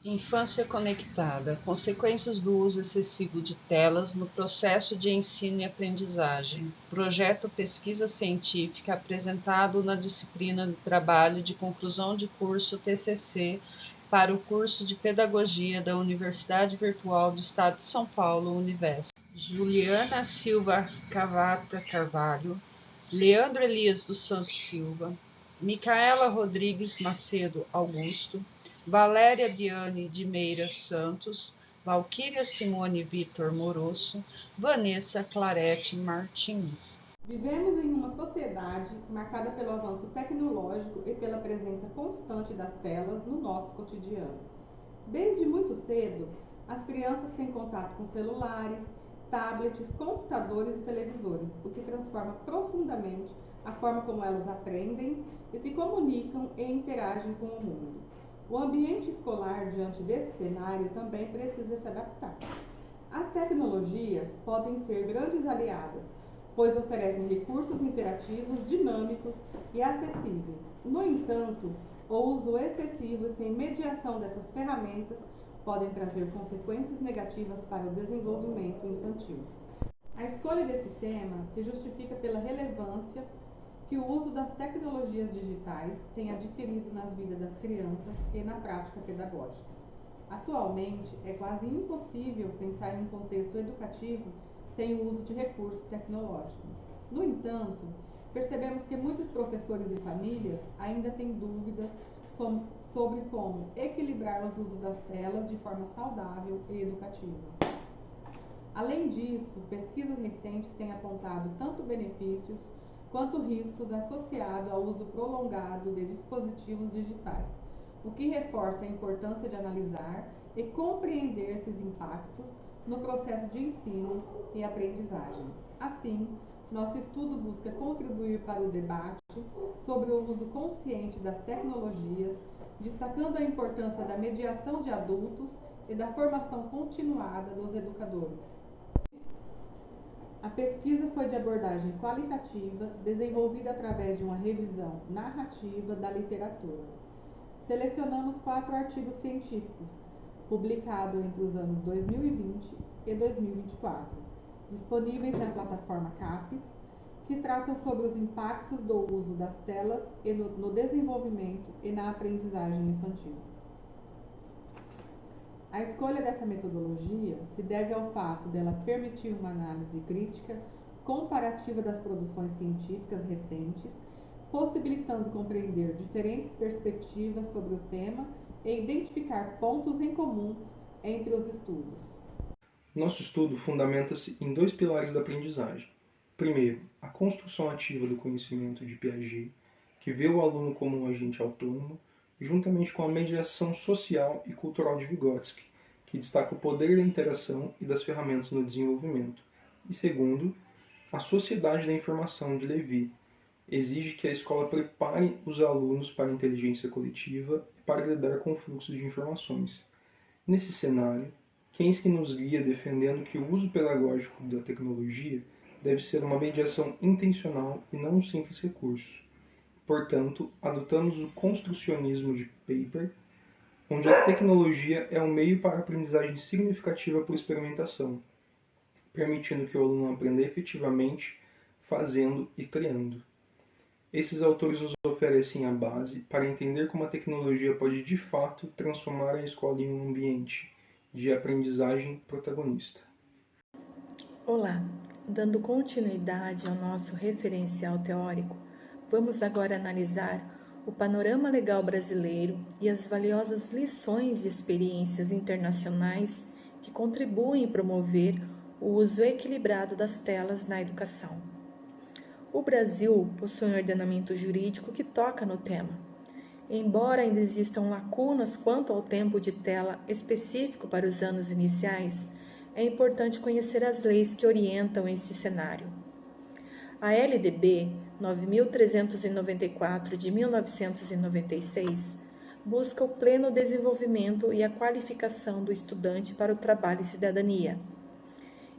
Infância conectada: consequências do uso excessivo de telas no processo de ensino e aprendizagem. Projeto pesquisa científica apresentado na disciplina do trabalho de conclusão de curso TCC para o curso de Pedagogia da Universidade Virtual do Estado de São Paulo, Univesp. Juliana Silva Cavata Carvalho, Leandro Elias dos Santos Silva, Micaela Rodrigues Macedo Augusto, Valéria Biane de Meira Santos, Valquíria Simone Vitor Morosso, Vanessa Clarete Martins. Vivemos em uma sociedade marcada pelo avanço tecnológico e pela presença constante das telas no nosso cotidiano. Desde muito cedo, as crianças têm contato com celulares, tablets, computadores e televisores, o que transforma profundamente a forma como elas aprendem e se comunicam e interagem com o mundo. O ambiente escolar, diante desse cenário, também precisa se adaptar. As tecnologias podem ser grandes aliadas, pois oferecem recursos interativos, dinâmicos e acessíveis. No entanto, o uso excessivo e sem mediação dessas ferramentas podem trazer consequências negativas para o desenvolvimento infantil. A escolha desse tema se justifica pela relevância que o uso das tecnologias digitais tem adquirido nas vidas das crianças e na prática pedagógica. Atualmente, é quase impossível pensar em um contexto educativo sem o uso de recurso tecnológico. No entanto, percebemos que muitos professores e famílias ainda têm dúvidas sobre como equilibrar os usos das telas de forma saudável e educativa. Além disso, pesquisas recentes têm apontado tanto benefícios quanto riscos associados ao uso prolongado de dispositivos digitais, o que reforça a importância de analisar e compreender esses impactos no processo de ensino e aprendizagem. Assim, nosso estudo busca contribuir para o debate sobre o uso consciente das tecnologias, destacando a importância da mediação de adultos e da formação continuada dos educadores. A pesquisa foi de abordagem qualitativa, desenvolvida através de uma revisão narrativa da literatura. Selecionamos 4 artigos científicos, publicados entre os anos 2020 e 2024, disponíveis na plataforma CAPES, que tratam sobre os impactos do uso das telas no desenvolvimento e na aprendizagem infantil. A escolha dessa metodologia se deve ao fato dela permitir uma análise crítica comparativa das produções científicas recentes, possibilitando compreender diferentes perspectivas sobre o tema e identificar pontos em comum entre os estudos. Nosso estudo fundamenta-se em 2 pilares da aprendizagem. Primeiro, a construção ativa do conhecimento de Piaget, que vê o aluno como um agente autônomo, juntamente com a mediação social e cultural de Vygotsky, que destaca o poder da interação e das ferramentas no desenvolvimento. E segundo, a sociedade da informação de Levy exige que a escola prepare os alunos para a inteligência coletiva e para lidar com o fluxo de informações. Nesse cenário, Keynes nos guia defendendo que o uso pedagógico da tecnologia deve ser uma mediação intencional e não um simples recurso. Portanto, adotamos o construcionismo de Popper, onde a tecnologia é um meio para a aprendizagem significativa por experimentação, permitindo que o aluno aprenda efetivamente, fazendo e criando. Esses autores nos oferecem a base para entender como a tecnologia pode de fato transformar a escola em um ambiente de aprendizagem protagonista. Olá, dando continuidade ao nosso referencial teórico, vamos agora analisar o panorama legal brasileiro e as valiosas lições de experiências internacionais que contribuem para promover o uso equilibrado das telas na educação. O Brasil possui um ordenamento jurídico que toca no tema. Embora ainda existam lacunas quanto ao tempo de tela específico para os anos iniciais, é importante conhecer as leis que orientam esse cenário. A LDB 9.394 de 1996 busca o pleno desenvolvimento e a qualificação do estudante para o trabalho e cidadania.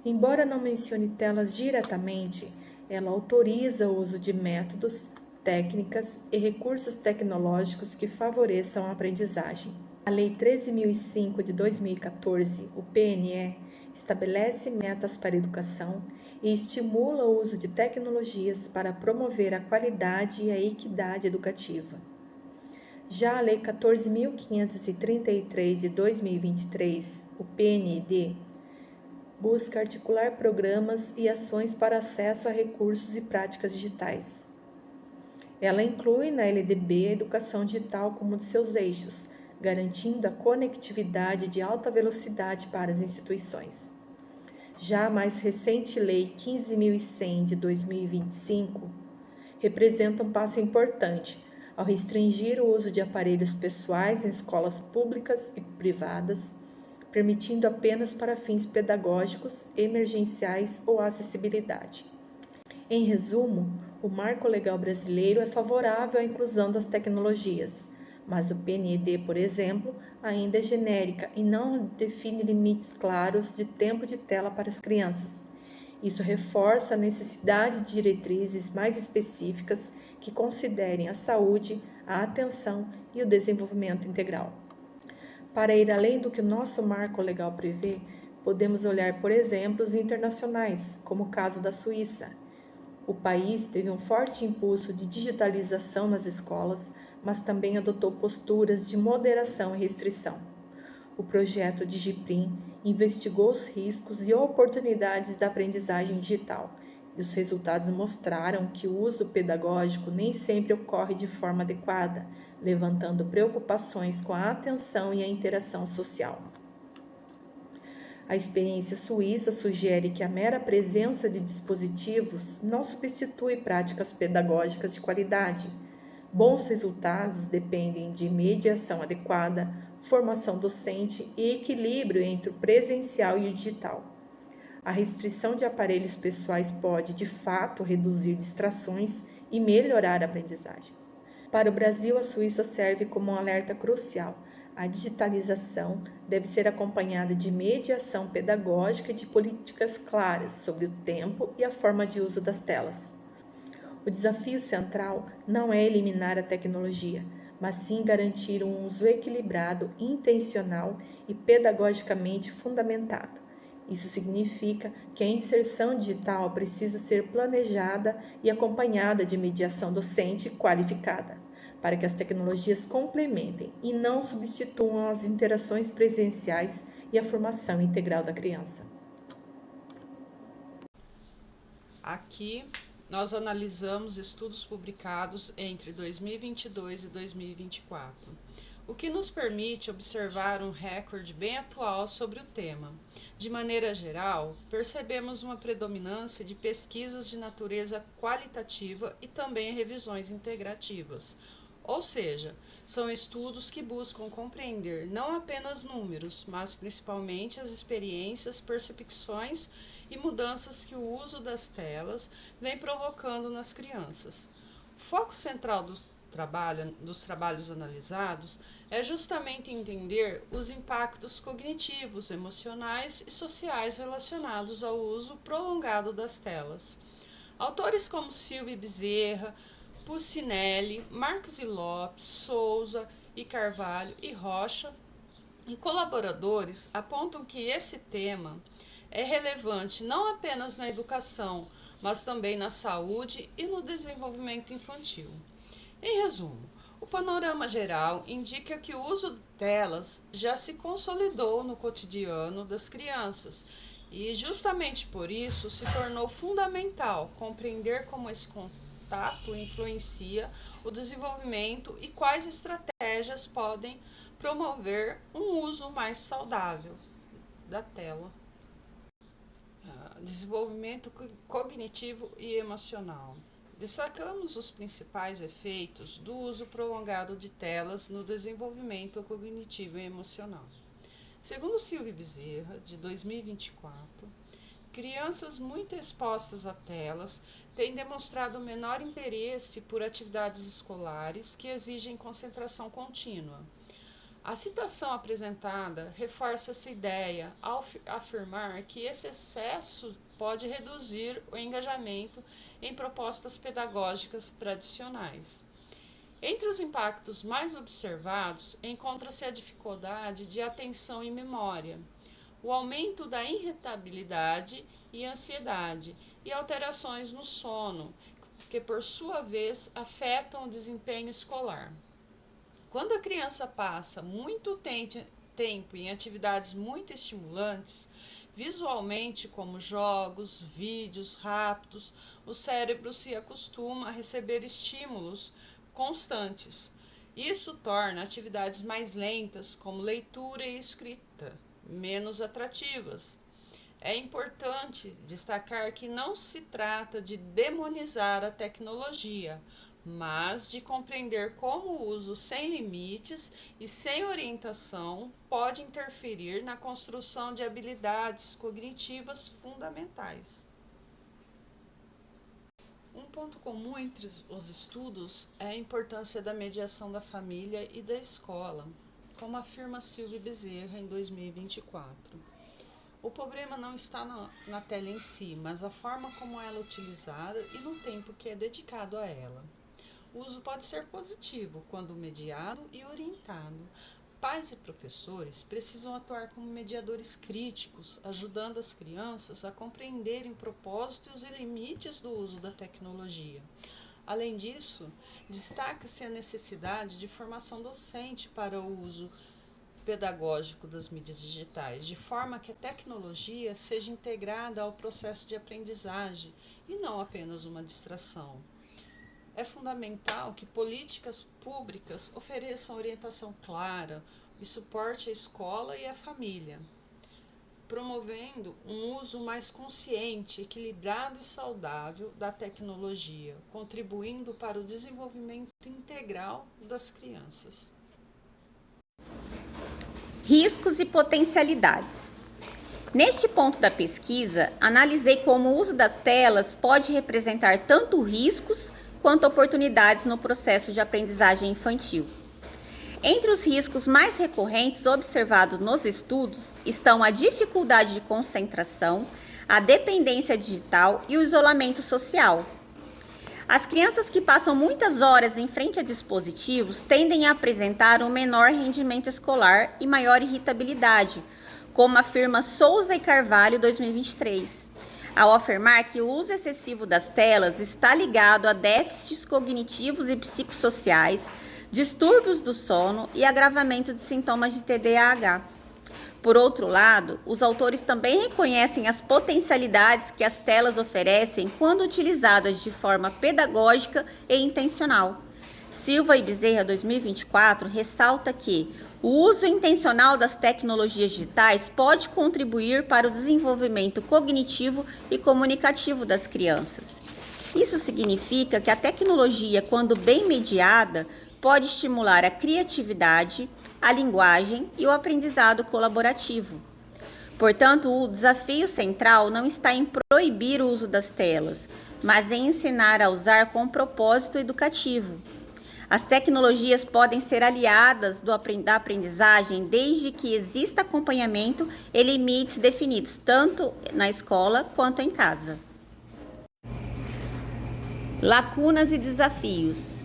Embora não mencione telas diretamente, ela autoriza o uso de métodos, técnicas e recursos tecnológicos que favoreçam a aprendizagem. A Lei 13.005 de 2014, o PNE, estabelece metas para a educação e estimula o uso de tecnologias para promover a qualidade e a equidade educativa. Já a Lei 14.533 de 2023, o PNED, busca articular programas e ações para acesso a recursos e práticas digitais. Ela inclui na LDB a educação digital como um de seus eixos, garantindo a conectividade de alta velocidade para as instituições. Já a mais recente Lei 15.100 de 2025 representa um passo importante ao restringir o uso de aparelhos pessoais em escolas públicas e privadas, permitindo apenas para fins pedagógicos, emergenciais ou acessibilidade. Em resumo, o Marco Legal Brasileiro é favorável à inclusão das tecnologias, mas o PNED, por exemplo, ainda é genérica e não define limites claros de tempo de tela para as crianças. Isso reforça a necessidade de diretrizes mais específicas que considerem a saúde, a atenção e o desenvolvimento integral. Para ir além do que o nosso marco legal prevê, podemos olhar por exemplos internacionais, como o caso da Suíça. O país teve um forte impulso de digitalização nas escolas, mas também adotou posturas de moderação e restrição. O projeto DigiPrim investigou os riscos e oportunidades da aprendizagem digital, e os resultados mostraram que o uso pedagógico nem sempre ocorre de forma adequada, levantando preocupações com a atenção e a interação social. A experiência suíça sugere que a mera presença de dispositivos não substitui práticas pedagógicas de qualidade. Bons resultados dependem de mediação adequada, formação docente e equilíbrio entre o presencial e o digital. A restrição de aparelhos pessoais pode, de fato, reduzir distrações e melhorar a aprendizagem. Para o Brasil, a Suíça serve como um alerta crucial. A digitalização deve ser acompanhada de mediação pedagógica e de políticas claras sobre o tempo e a forma de uso das telas. O desafio central não é eliminar a tecnologia, mas sim garantir um uso equilibrado, intencional e pedagogicamente fundamentado. Isso significa que a inserção digital precisa ser planejada e acompanhada de mediação docente qualificada, para que as tecnologias complementem e não substituam as interações presenciais e a formação integral da criança. Aqui nós analisamos estudos publicados entre 2022 e 2024, o que nos permite observar um recorde bem atual sobre o tema. De maneira geral, percebemos uma predominância de pesquisas de natureza qualitativa e também revisões integrativas, ou seja, são estudos que buscam compreender não apenas números, mas principalmente as experiências, percepções e mudanças que o uso das telas vem provocando nas crianças. O foco central dos trabalhos analisados é justamente entender os impactos cognitivos, emocionais e sociais relacionados ao uso prolongado das telas. Autores como Silvia Bezerra, Puccinelli, Marques e Lopes, Souza e Carvalho e Rocha e colaboradores apontam que esse tema é relevante não apenas na educação, mas também na saúde e no desenvolvimento infantil. Em resumo, o panorama geral indica que o uso de telas já se consolidou no cotidiano das crianças e, justamente por isso, se tornou fundamental compreender como esse contato influencia o desenvolvimento e quais estratégias podem promover um uso mais saudável da tela. Desenvolvimento cognitivo e emocional. Destacamos os principais efeitos do uso prolongado de telas no desenvolvimento cognitivo e emocional. Segundo Silvia Bezerra, de 2024, crianças muito expostas a telas têm demonstrado menor interesse por atividades escolares que exigem concentração contínua. A citação apresentada reforça essa ideia ao afirmar que esse excesso pode reduzir o engajamento em propostas pedagógicas tradicionais. Entre os impactos mais observados, encontra-se a dificuldade de atenção e memória, o aumento da irritabilidade e ansiedade e alterações no sono, que por sua vez afetam o desempenho escolar. Quando a criança passa muito tempo em atividades muito estimulantes, visualmente como jogos, vídeos rápidos, o cérebro se acostuma a receber estímulos constantes. Isso torna atividades mais lentas, como leitura e escrita, menos atrativas. É importante destacar que não se trata de demonizar a tecnologia, mas de compreender como o uso sem limites e sem orientação pode interferir na construção de habilidades cognitivas fundamentais. Um ponto comum entre os estudos é a importância da mediação da família e da escola, como afirma Silvia Bezerra em 2024. O problema não está na tela em si, mas a forma como ela é utilizada e no tempo que é dedicado a ela. O uso pode ser positivo quando mediado e orientado. Pais e professores precisam atuar como mediadores críticos, ajudando as crianças a compreenderem propósitos e limites do uso da tecnologia. Além disso, destaca-se a necessidade de formação docente para o uso pedagógico das mídias digitais, de forma que a tecnologia seja integrada ao processo de aprendizagem e não apenas uma distração. É fundamental que políticas públicas ofereçam orientação clara e suporte à escola e à família, promovendo um uso mais consciente, equilibrado e saudável da tecnologia, contribuindo para o desenvolvimento integral das crianças. Riscos e potencialidades. Neste ponto da pesquisa, analisei como o uso das telas pode representar tanto riscos quanto oportunidades no processo de aprendizagem infantil. Entre os riscos mais recorrentes observados nos estudos estão a dificuldade de concentração, a dependência digital e o isolamento social. As crianças que passam muitas horas em frente a dispositivos tendem a apresentar um menor rendimento escolar e maior irritabilidade, como afirma Souza e Carvalho, 2023, ao afirmar que o uso excessivo das telas está ligado a déficits cognitivos e psicossociais, distúrbios do sono e agravamento de sintomas de TDAH. Por outro lado, os autores também reconhecem as potencialidades que as telas oferecem quando utilizadas de forma pedagógica e intencional. Silva e Bezerra, 2024, ressalta que o uso intencional das tecnologias digitais pode contribuir para o desenvolvimento cognitivo e comunicativo das crianças. Isso significa que a tecnologia, quando bem mediada, pode estimular a criatividade, a linguagem e o aprendizado colaborativo. Portanto, o desafio central não está em proibir o uso das telas, mas em ensinar a usar com propósito educativo. As tecnologias podem ser aliadas da aprendizagem desde que exista acompanhamento e limites definidos, tanto na escola quanto em casa. Lacunas e desafios.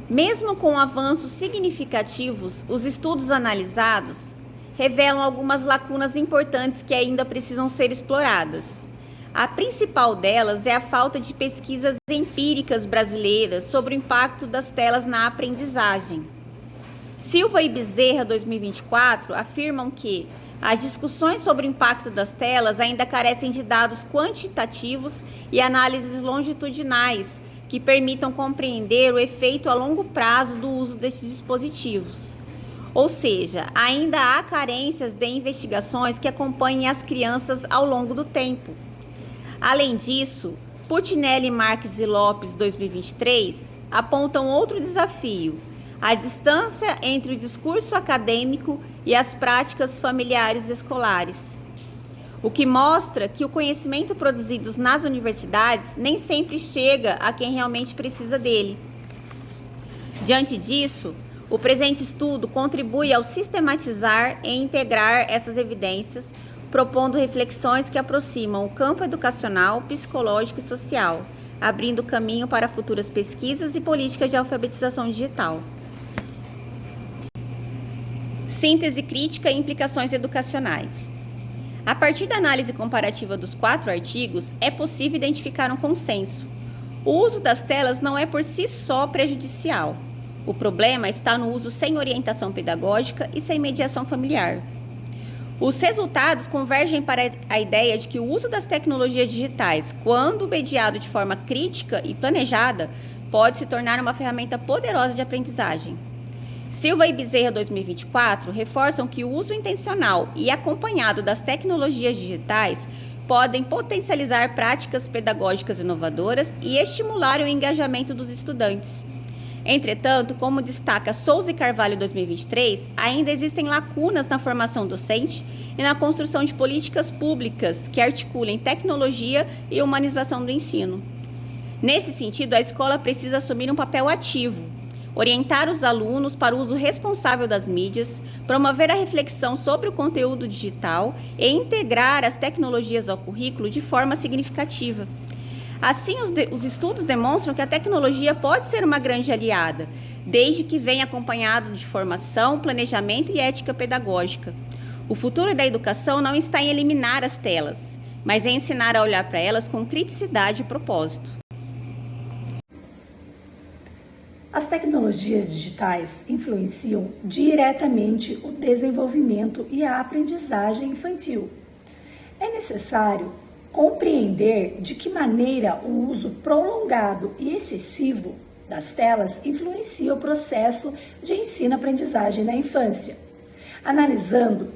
Mesmo com avanços significativos, os estudos analisados revelam algumas lacunas importantes que ainda precisam ser exploradas. A principal delas é a falta de pesquisas empíricas brasileiras sobre o impacto das telas na aprendizagem. Silva e Bezerra, 2024, afirmam que as discussões sobre o impacto das telas ainda carecem de dados quantitativos e análises longitudinais que permitam compreender o efeito a longo prazo do uso desses dispositivos. Ou seja, ainda há carências de investigações que acompanhem as crianças ao longo do tempo. Além disso, Puccinelli, Marques e Lopes, 2023, apontam outro desafio: a distância entre o discurso acadêmico e as práticas familiares escolares. O que mostra que o conhecimento produzido nas universidades nem sempre chega a quem realmente precisa dele. Diante disso, o presente estudo contribui ao sistematizar e integrar essas evidências, propondo reflexões que aproximam o campo educacional, psicológico e social, abrindo caminho para futuras pesquisas e políticas de alfabetização digital. Síntese crítica e implicações educacionais. A partir da análise comparativa dos 4 artigos, é possível identificar um consenso. O uso das telas não é por si só prejudicial. O problema está no uso sem orientação pedagógica e sem mediação familiar. Os resultados convergem para a ideia de que o uso das tecnologias digitais, quando mediado de forma crítica e planejada, pode se tornar uma ferramenta poderosa de aprendizagem. Silva e Bezerra 2024 reforçam que o uso intencional e acompanhado das tecnologias digitais podem potencializar práticas pedagógicas inovadoras e estimular o engajamento dos estudantes. Entretanto, como destaca Souza e Carvalho 2023, ainda existem lacunas na formação docente e na construção de políticas públicas que articulem tecnologia e humanização do ensino. Nesse sentido, a escola precisa assumir um papel ativo, orientar os alunos para o uso responsável das mídias, promover a reflexão sobre o conteúdo digital e integrar as tecnologias ao currículo de forma significativa. Assim, os estudos demonstram que a tecnologia pode ser uma grande aliada, desde que venha acompanhado de formação, planejamento e ética pedagógica. O futuro da educação não está em eliminar as telas, mas em ensinar a olhar para elas com criticidade e propósito. As tecnologias digitais influenciam diretamente o desenvolvimento e a aprendizagem infantil. É necessário compreender de que maneira o uso prolongado e excessivo das telas influencia o processo de ensino-aprendizagem na infância, analisando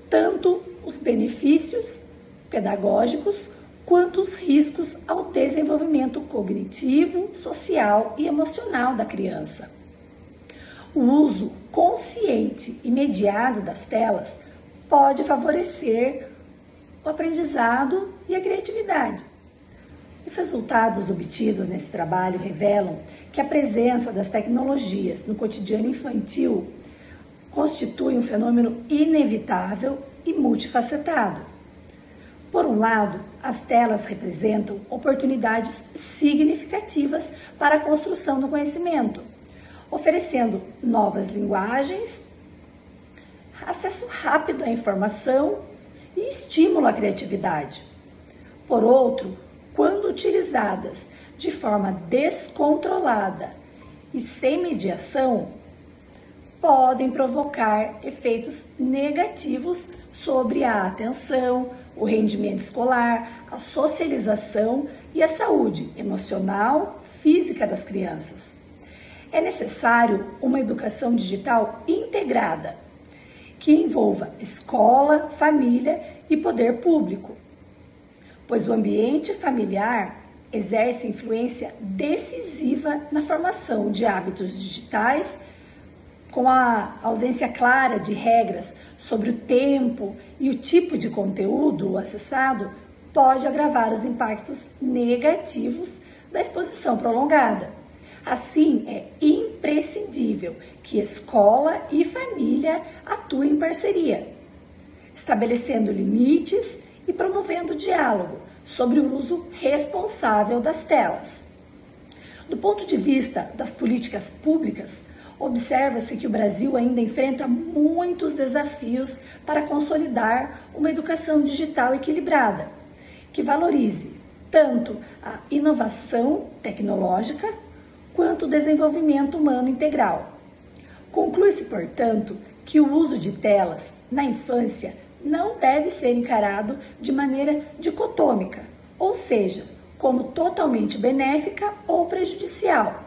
tanto os benefícios pedagógicos quanto os riscos ao desenvolvimento cognitivo, social e emocional da criança. O uso consciente e mediado das telas pode favorecer o aprendizado e a criatividade. Os resultados obtidos nesse trabalho revelam que a presença das tecnologias no cotidiano infantil constitui um fenômeno inevitável e multifacetado. Por um lado, as telas representam oportunidades significativas para a construção do conhecimento, oferecendo novas linguagens, acesso rápido à informação e estímulo à criatividade. Por outro, quando utilizadas de forma descontrolada e sem mediação, podem provocar efeitos negativos sobre a atenção, o rendimento escolar, a socialização e a saúde emocional, física das crianças. É necessário uma educação digital integrada, que envolva escola, família e poder público, pois o ambiente familiar exerce influência decisiva na formação de hábitos digitais, com a ausência clara de regras sobre o tempo e o tipo de conteúdo acessado, pode agravar os impactos negativos da exposição prolongada. Assim, é imprescindível que escola e família atuem em parceria, estabelecendo limites e promovendo diálogo sobre o uso responsável das telas. Do ponto de vista das políticas públicas, observa-se que o Brasil ainda enfrenta muitos desafios para consolidar uma educação digital equilibrada, que valorize tanto a inovação tecnológica quanto o desenvolvimento humano integral. Conclui-se, portanto, que o uso de telas na infância não deve ser encarado de maneira dicotômica, ou seja, como totalmente benéfica ou prejudicial,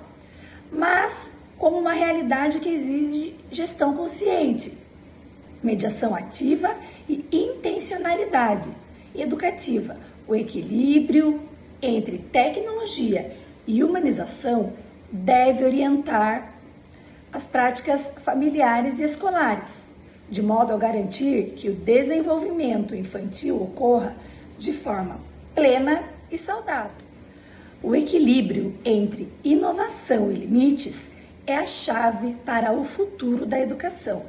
mas como uma realidade que exige gestão consciente, mediação ativa e intencionalidade educativa. O equilíbrio entre tecnologia e humanização deve orientar as práticas familiares e escolares, de modo a garantir que o desenvolvimento infantil ocorra de forma plena e saudável. O equilíbrio entre inovação e limites é a chave para o futuro da educação.